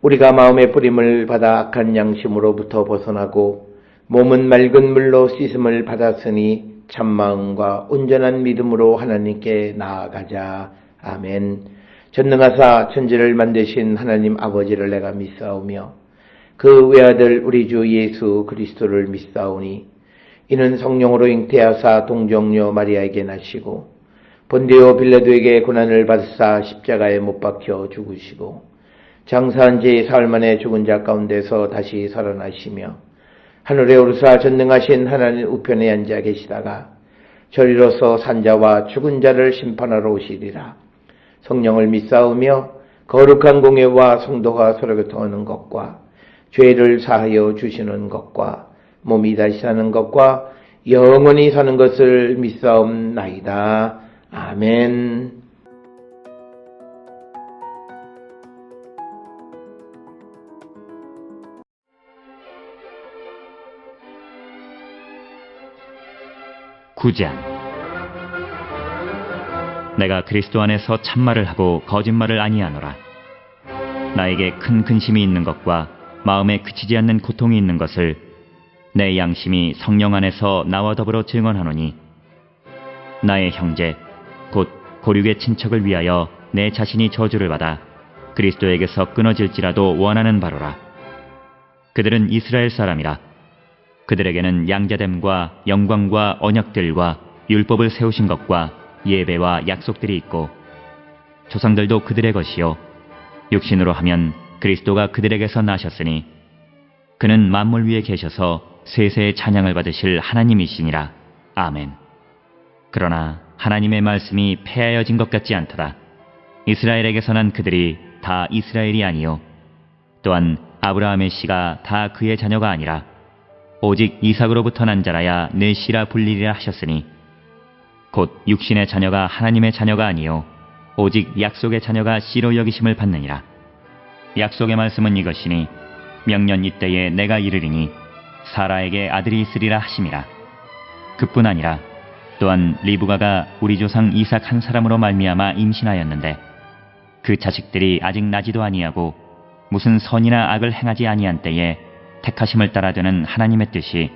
우리가 마음의 뿌림을 받아 악한 양심으로부터 벗어나고 몸은 맑은 물로 씻음을 받았으니 참마음과 온전한 믿음으로 하나님께 나아가자. 아멘. 전능하사 천지를 만드신 하나님 아버지를 내가 믿사오며 그 외아들 우리 주 예수 그리스도를 믿사오니 이는 성령으로 잉태하사 동정녀 마리아에게 나시고 본디오 빌라도에게 고난을 받으사 십자가에 못 박혀 죽으시고 장사한 지 사흘 만에 죽은 자 가운데서 다시 살아나시며 하늘에 오르사 전능하신 하나님 우편에 앉아 계시다가 저리로서 산자와 죽은 자를 심판하러 오시리라. 성령을 믿사오며 거룩한 공예와 성도가 서로 교통하는 것과 죄를 사하여 주시는 것과 몸이 다시 사는 것과 영원히 사는 것을 믿사옵나이다. 아멘. 구장. 내가 그리스도 안에서 참말을 하고 거짓말을 아니하노라. 나에게 큰 근심이 있는 것과 마음에 그치지 않는 고통이 있는 것을 내 양심이 성령 안에서 나와 더불어 증언하노니, 나의 형제 곧 고륙의 친척을 위하여 내 자신이 저주를 받아 그리스도에게서 끊어질지라도 원하는 바로라. 그들은 이스라엘 사람이라. 그들에게는 양자됨과 영광과 언약들과 율법을 세우신 것과 예배와 약속들이 있고, 조상들도 그들의 것이요 육신으로 하면 그리스도가 그들에게서 나셨으니 그는 만물 위에 계셔서 세세의 찬양을 받으실 하나님이시니라. 아멘. 그러나 하나님의 말씀이 폐하여진 것 같지 않더라. 이스라엘에게서 난 그들이 다 이스라엘이 아니요 또한 아브라함의 씨가 다 그의 자녀가 아니라 오직 이삭으로부터 난 자라야 내 씨라 불리리라 하셨으니, 곧 육신의 자녀가 하나님의 자녀가 아니요 오직 약속의 자녀가 씨로 여기심을 받느니라. 약속의 말씀은 이것이니, 명년 이때에 내가 이르리니 사라에게 아들이 있으리라 하심이라. 그뿐 아니라 또한 리브가가 우리 조상 이삭 한 사람으로 말미암아 임신하였는데, 그 자식들이 아직 나지도 아니하고 무슨 선이나 악을 행하지 아니한 때에 택하심을 따라 되는 하나님의 뜻이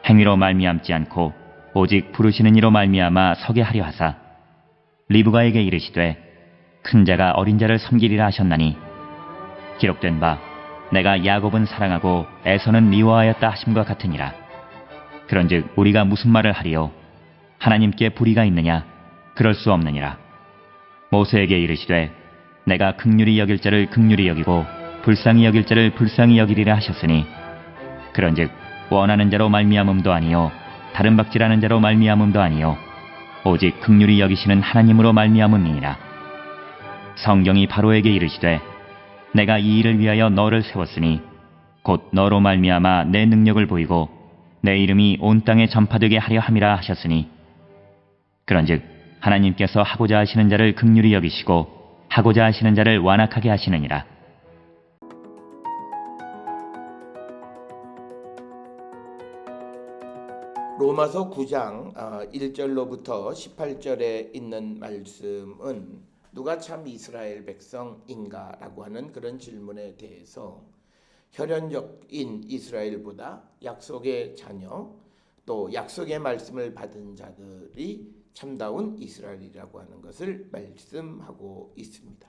행위로 말미암지 않고 오직 부르시는 이로 말미암아 서게 하려 하사, 리브가에게 이르시되 큰 자가 어린 자를 섬기리라 하셨나니, 기록된 바 내가 야곱은 사랑하고 에서는 미워하였다 하심과 같으니라. 그런즉 우리가 무슨 말을 하리요? 하나님께 불의가 있느냐? 그럴 수 없느니라. 모세에게 이르시되 내가 긍휼히 여길 자를 긍휼히 여기고 불쌍히 여길 자를 불쌍히 여기리라 하셨으니, 그런즉 원하는 자로 말미암음도 아니요 다른 박질하는 자로 말미암음도 아니요 오직 긍휼히 여기시는 하나님으로 말미암음이니라. 성경이 바로에게 이르시되 내가 이 일을 위하여 너를 세웠으니 곧 너로 말미암아 내 능력을 보이고 내 이름이 온 땅에 전파되게 하려 함이라 하셨으니, 그런즉 하나님께서 하고자 하시는 자를 긍휼히 여기시고 하고자 하시는 자를 완악하게 하시느니라. 로마서 9장 1절로부터 18절에 있는 말씀은 누가 참 이스라엘 백성인가 라고 하는 그런 질문에 대해서 혈연적인 이스라엘보다 약속의 자녀, 또 약속의 말씀을 받은 자들이 참다운 이스라엘이라고 하는 것을 말씀하고 있습니다.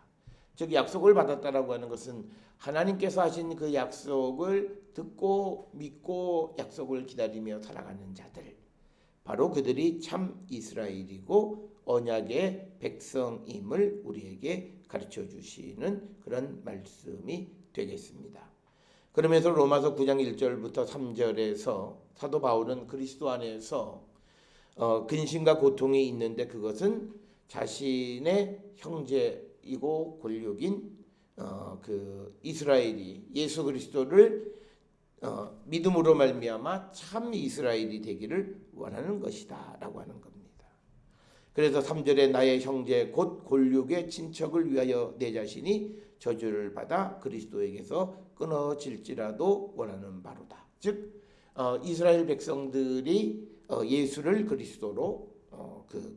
즉 약속을 받았다라고 하는 것은 하나님께서 하신 그 약속을 듣고 믿고 약속을 기다리며 살아가는 자들, 바로 그들이 참 이스라엘이고 언약의 백성임을 우리에게 가르쳐 주시는 그런 말씀이 되겠습니다. 그러면서 로마서 9장 1절부터 3절에서 사도 바울은 그리스도 안에서 근심과 고통이 있는데, 그것은 자신의 형제이고 골육인 그 이스라엘이 예수 그리스도를 믿음으로 말미암아 참 이스라엘이 되기를 원하는 것이다 라고 하는 겁니다. 그래서 3절에 나의 형제 곧 골육의 친척을 위하여 내 자신이 저주를 받아 그리스도에게서 끊어질지라도 원하는 바로다. 즉 이스라엘 백성들이 예수를 그리스도로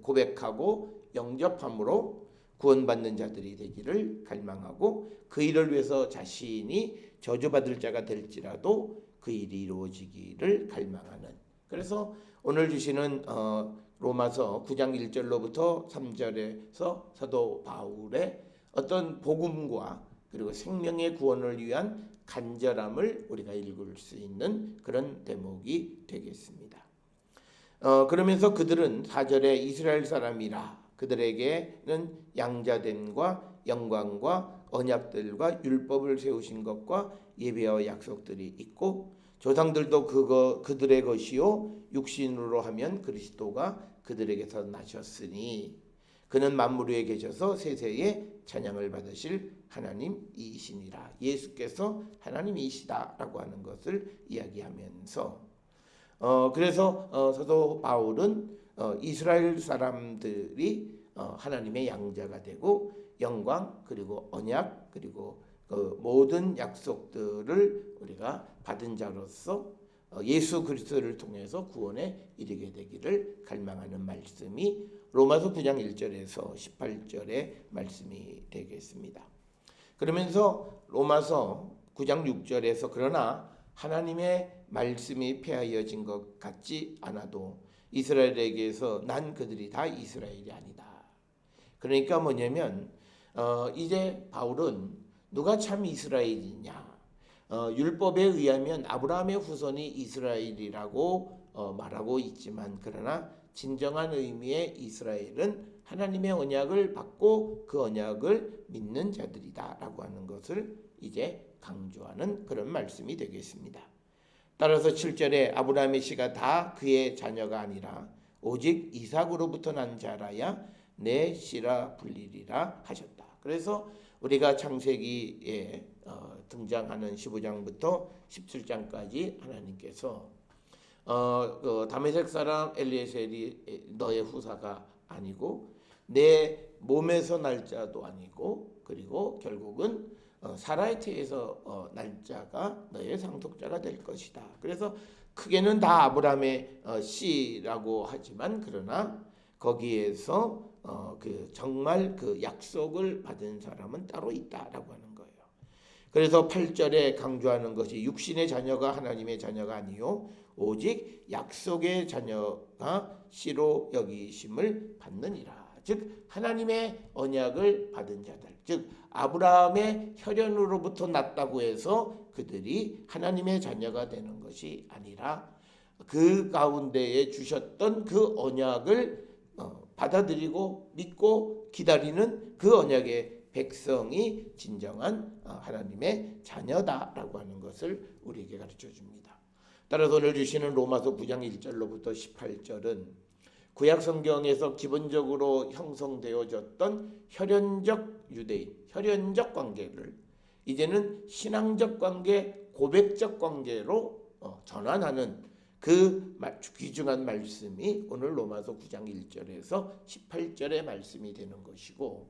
고백하고 영접함으로 구원받는 자들이 되기를 갈망하고, 그 일을 위해서 자신이 저주받을 자가 될지라도 그 일이 이루어지기를 갈망하는, 그래서 오늘 주시는 로마서 9장 1절로부터 3절에서 사도 바울의 어떤 복음과 그리고 생명의 구원을 위한 간절함을 우리가 읽을 수 있는 그런 대목이 되겠습니다. 그러면서 그들은 4절에 이스라엘 사람이라, 그들에게는 양자됨과 영광과 언약들과 율법을 세우신 것과 예배와 약속들이 있고, 조상들도 그들의 것이요 육신으로 하면 그리스도가 그들에게서 나셨으니 그는 만물 위에 계셔서 세세의 찬양을 받으실 하나님이시니라. 예수께서 하나님이시다라고 하는 것을 이야기하면서 그래서 사도 바울은 이스라엘 사람들이 하나님의 양자가 되고 영광 그리고 언약 그리고 그 모든 약속들을 우리가 받은 자로서 예수 그리스도를 통해서 구원에 이르게 되기를 갈망하는 말씀이 로마서 9장 1절에서 18절의 말씀이 되겠습니다. 그러면서 로마서 9장 6절에서 그러나 하나님의 말씀이 폐하여진 것 같지 않아도 이스라엘에게서 난 그들이 다 이스라엘이 아니다. 그러니까 뭐냐면 이제 바울은 누가 참 이스라엘이냐? 율법에 의하면 아브라함의 후손이 이스라엘이라고 말하고 있지만 그러나 진정한 의미의 이스라엘은 하나님의 언약을 받고 그 언약을 믿는 자들이다라고 하는 것을 이제 강조하는 그런 말씀이 되겠습니다. 따라서 7절에 아브라함의 씨가 다 그의 자녀가 아니라 오직 이삭으로부터 난 자라야 내 씨라 불리리라 하셨다. 그래서 우리가 창세기에 등장하는 15장부터 17장까지 하나님께서 그 다메섹 사람 엘리에셀이 너의 후사가 아니고 내 몸에서 날짜도 아니고 그리고 결국은 사라의 태에서 날짜가 너의 상속자가 될 것이다. 그래서 크게는 다 아브라함의 씨라고 하지만 그러나 거기에서 그 정말 그 약속을 받은 사람은 따로 있다라고 하는 거예요. 그래서 8절에 강조하는 것이 육신의 자녀가 하나님의 자녀가 아니요 오직 약속의 자녀가 씨로 여기심을 받느니라. 즉 하나님의 언약을 받은 자들, 즉 아브라함의 혈연으로부터 났다고 해서 그들이 하나님의 자녀가 되는 것이 아니라 그 가운데에 주셨던 그 언약을 받아들이고 믿고 기다리는 그 언약의 백성이 진정한 하나님의 자녀다라고 하는 것을 우리에게 가르쳐 줍니다. 따라서 오늘 주시는 로마서 9장 1절로부터 18절은 구약 성경에서 기본적으로 형성되어졌던 혈연적 유대인, 혈연적 관계를 이제는 신앙적 관계, 고백적 관계로 전환하는 그 귀중한 말씀이 오늘 로마서 9장 1절에서 18절의 말씀이 되는 것이고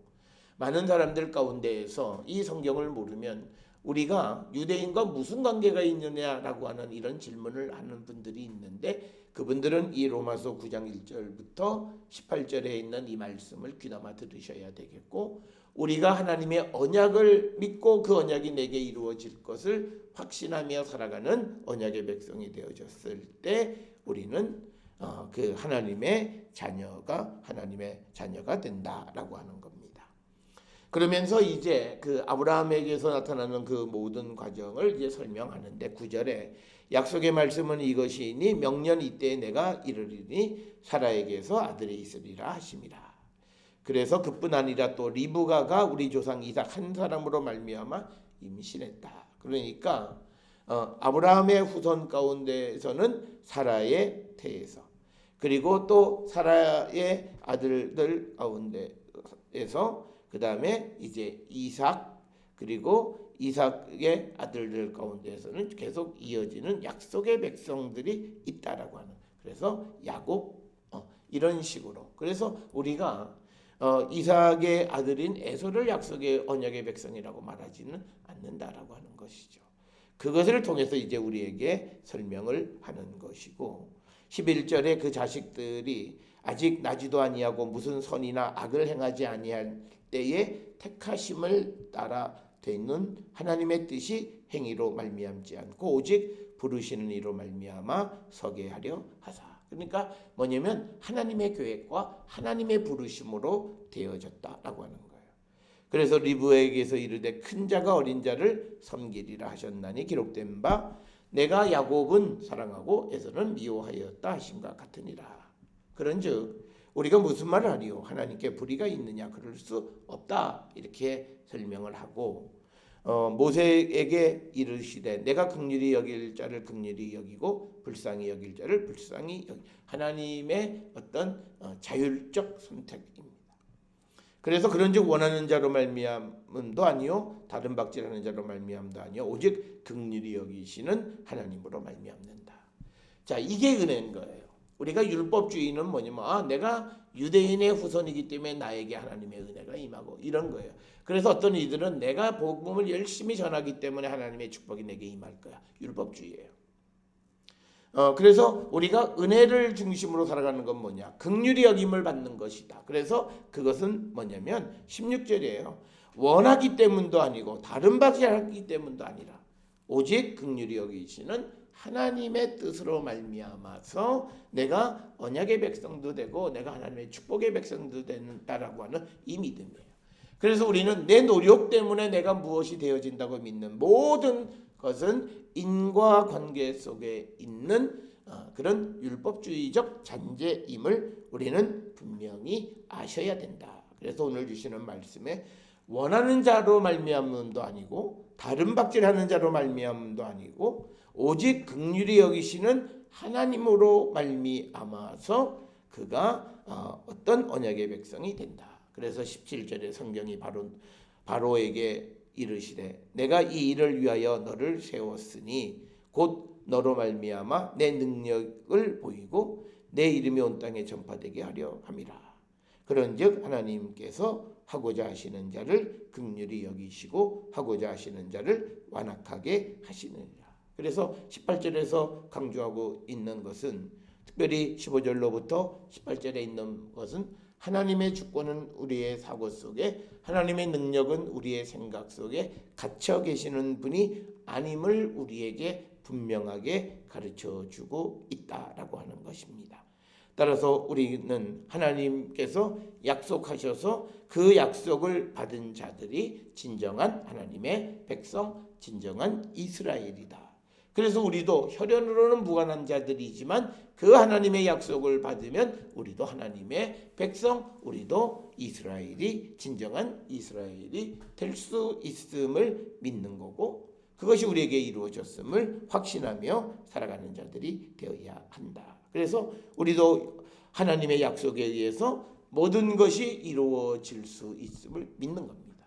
많은 사람들 가운데에서 이 성경을 모르면 우리가 유대인과 무슨 관계가 있느냐라고 하는 이런 질문을 하는 분들이 있는데 그분들은 이 로마서 9장 1절부터 18절에 있는 이 말씀을 귀담아 들으셔야 되겠고 우리가 하나님의 언약을 믿고 그 언약이 내게 이루어질 것을 확신하며 살아가는 언약의 백성이 되어졌을 때 우리는 그 하나님의 자녀가 된다라고 하는 겁니다. 그러면서 이제 그 아브라함에게서 나타나는 그 모든 과정을 이제 설명하는데 9절에 약속의 말씀은 이것이니 명년 이때에 내가 이르리니 사라에게서 아들이 있으리라 하심이라. 그래서 그뿐 아니라 또 리브가가 우리 조상 이삭 한 사람으로 말미암아 임신했다. 그러니까 아브라함의 후손 가운데에서는 사라의 태에서 그리고 또 사라의 아들들 가운데에서 그 다음에 이제 이삭 그리고 이삭의 아들들 가운데에서는 계속 이어지는 약속의 백성들이 있다라고 하는 그래서 야곱 이런 식으로 그래서 우리가 이삭의 아들인 에서를 약속의 언약의 백성이라고 말하지는 않는다라고 하는 것이죠. 그것을 통해서 이제 우리에게 설명을 하는 것이고 11절에 그 자식들이 아직 나지도 아니하고 무슨 선이나 악을 행하지 아니할 때에 택하심을 따라 되는 하나님의 뜻이 행위로 말미암지 않고 오직 부르시는 이로 말미암아 서게 하려 하사. 그러니까 뭐냐면 하나님의 계획과 하나님의 부르심으로 되어졌다라고 하는 거예요. 그래서 리브에게서 이르되 큰 자가 어린 자를 섬기리라 하셨나니 기록된 바 내가 야곱은 사랑하고 에서는 미워하였다 하심과 같으니라. 그런즉 우리가 무슨 말을 하리요? 하나님께 불의가 있느냐? 그럴 수 없다. 이렇게 설명을 하고 모세에게 이르시되 내가 긍휼히 여길 자를 긍휼히 여기고 불쌍히 여길 자를 불쌍히 여기 하나님의 어떤 자율적 선택입니다. 그래서 그런즉 원하는 자로 말미암음도 아니요 다른 박질하는 자로 말미암도 아니요 오직 긍휼히 여기시는 하나님으로 말미암는다. 자, 이게 은혜인 거예요. 우리가 율법주의는 뭐냐면 내가 유대인의 후손이기 때문에 나에게 하나님의 은혜가 임하고 이런 거예요. 그래서 어떤 이들은 내가 복음을 열심히 전하기 때문에 하나님의 축복이 내게 임할 거야. 율법주의예요. 그래서 우리가 은혜를 중심으로 살아가는 건 뭐냐? 긍휼히 여김을 받는 것이다. 그래서 그것은 뭐냐면 16절이에요. 원하기 때문도 아니고 다른 박이하기 때문도 아니라 오직 긍휼히 여기시는 하나님의 뜻으로 말미암아서 내가 언약의 백성도 되고 내가 하나님의 축복의 백성도 된다라고 하는 이 믿음이에요. 그래서 우리는 내 노력 때문에 내가 무엇이 되어진다고 믿는 모든 것은 인과관계 속에 있는 그런 율법주의적 잔재임을 우리는 분명히 아셔야 된다. 그래서 오늘 주시는 말씀에 원하는 자로 말미암음도 아니고 다른 박질하는 자로 말미암음도 아니고 오직 긍휼히 여기시는 하나님으로 말미암아서 그가 어떤 언약의 백성이 된다. 그래서 17절에 성경이 바로에게 이르시되 내가 이 일을 위하여 너를 세웠으니 곧 너로 말미암아 내 능력을 보이고 내 이름이 온 땅에 전파되게 하려 함이라. 그런즉 하나님께서 하고자 하시는 자를 긍휼히 여기시고 하고자 하시는 자를 완악하게 하시느니라. 그래서 18절에서 강조하고 있는 것은 특별히 15절로부터 18절에 있는 것은 하나님의 주권은 우리의 사고 속에 하나님의 능력은 우리의 생각 속에 갇혀 계시는 분이 아님을 우리에게 분명하게 가르쳐주고 있다라고 하는 것입니다. 따라서 우리는 하나님께서 약속하셔서 그 약속을 받은 자들이 진정한 하나님의 백성, 진정한 이스라엘이다. 그래서 우리도 혈연으로는 무관한 자들이지만 그 하나님의 약속을 받으면 우리도 하나님의 백성, 우리도 이스라엘이 진정한 이스라엘이 될 수 있음을 믿는 거고 그것이 우리에게 이루어졌음을 확신하며 살아가는 자들이 되어야 한다. 그래서 우리도 하나님의 약속에 의해서 모든 것이 이루어질 수 있음을 믿는 겁니다.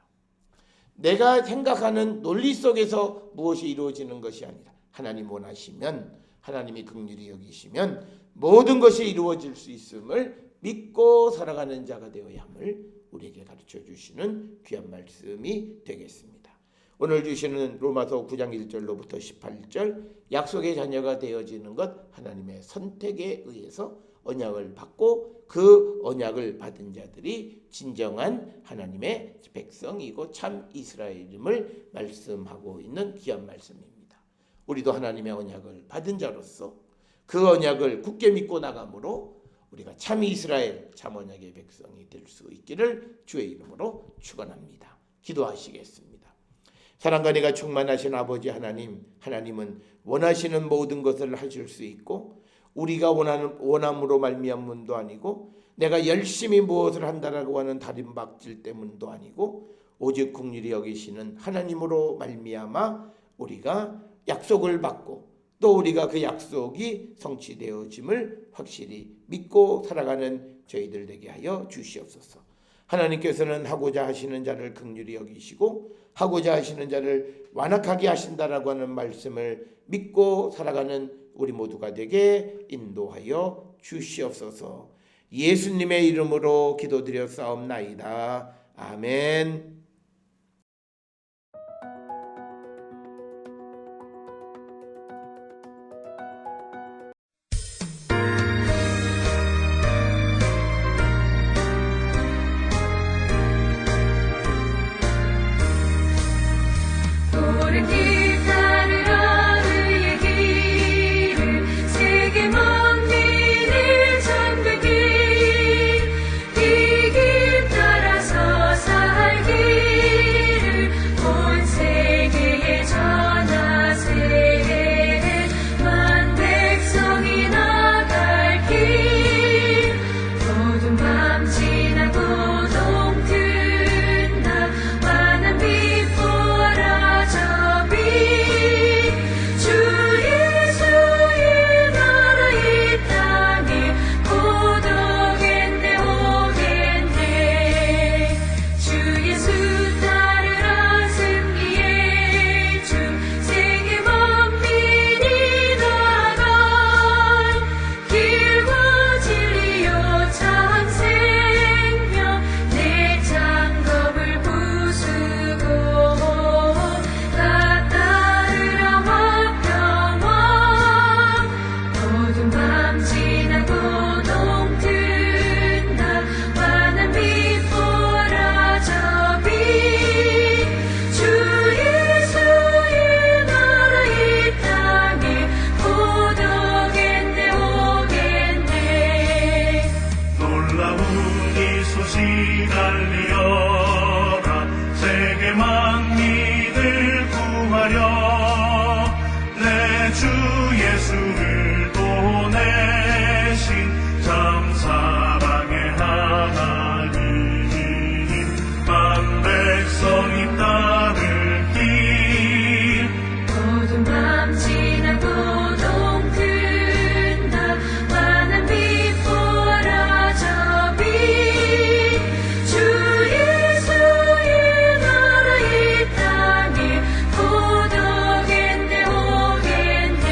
내가 생각하는 논리 속에서 무엇이 이루어지는 것이 아니라 하나님 원하시면 하나님이 긍휼히 여기시면 모든 것이 이루어질 수 있음을 믿고 살아가는 자가 되어야 함을 우리에게 가르쳐 주시는 귀한 말씀이 되겠습니다. 오늘 주시는 로마서 9장 1절로부터 18절 약속의 자녀가 되어지는 것 하나님의 선택에 의해서 언약을 받고 그 언약을 받은 자들이 진정한 하나님의 백성이고 참 이스라엘임을 말씀하고 있는 귀한 말씀입니다. 우리도 하나님의 언약을 받은 자로서 그 언약을 굳게 믿고 나감으로 우리가 참 이스라엘, 참 언약의 백성이 될 수 있기를 주의 이름으로 축원합니다. 기도하시겠습니다. 사랑과 은혜가 충만하신 아버지 하나님, 하나님은 원하시는 모든 것을 하실 수 있고 우리가 원함으로 말미암음도 아니고 내가 열심히 무엇을 한다라고 하는 다른 박질 때문도 아니고 오직 긍휼히 여기시는 하나님으로 말미암아 우리가 약속을 받고 또 우리가 그 약속이 성취되어짐을 확실히 믿고 살아가는 저희들 되게 하여 주시옵소서. 하나님께서는 하고자 하시는 자를 긍휼히 여기시고 하고자 하시는 자를 완악하게 하신다라고 하는 말씀을 믿고 살아가는 우리 모두가 되게 인도하여 주시옵소서. 예수님의 이름으로 기도드려 싸움나이다. 아멘. 이길 따라서 살기 주 예수를 보내신 참 사랑의 하나님, 만 백성이 따를 길 어두운 밤 지나고 동튼다 환한 빛 보아라 저 빛 주 예수의 나라 이 땅에 곧 오겠네 오겠네.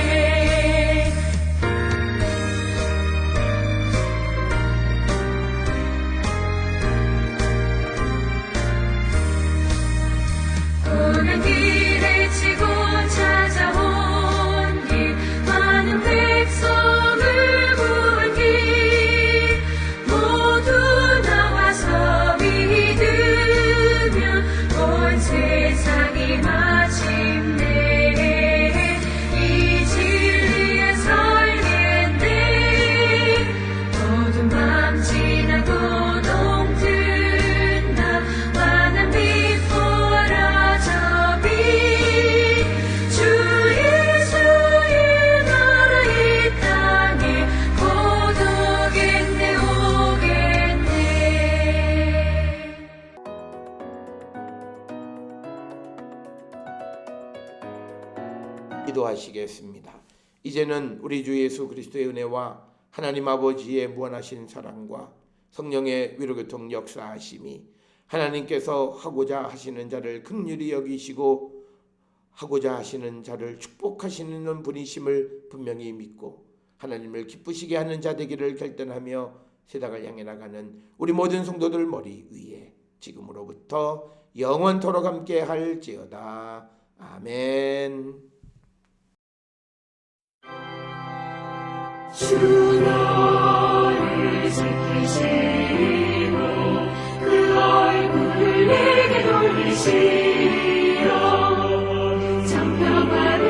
고난 길에 치고 찾아온 길 많은 백성을 구한 길 모두 나와서 믿으면 온 세상이 마침내 이 진리에 설겠네. 어두운 밤 지나고 동튼다 환한 빛 보아라 저 빛 주 예수의 나라 이 땅에 곧 오겠네 오겠네. 기도하시겠습니다. 이제는 우리 주 예수 그리스도의 은혜와 하나님 아버지의 무한하신 사랑과 성령의 위로교통 역사하심이 하나님께서 하고자 하시는 자를 긍휼히 여기시고 하고자 하시는 자를 축복하시는 분이심을 분명히 믿고 하나님을 기쁘시게 하는 자 되기를 결단하며 세상을 향해 나가는 우리 모든 성도들 머리 위에 지금으로부터 영원토록 함께 할지어다. 아멘. 주 너를 지키시고 그 얼굴을 내게 돌리시어 정평화를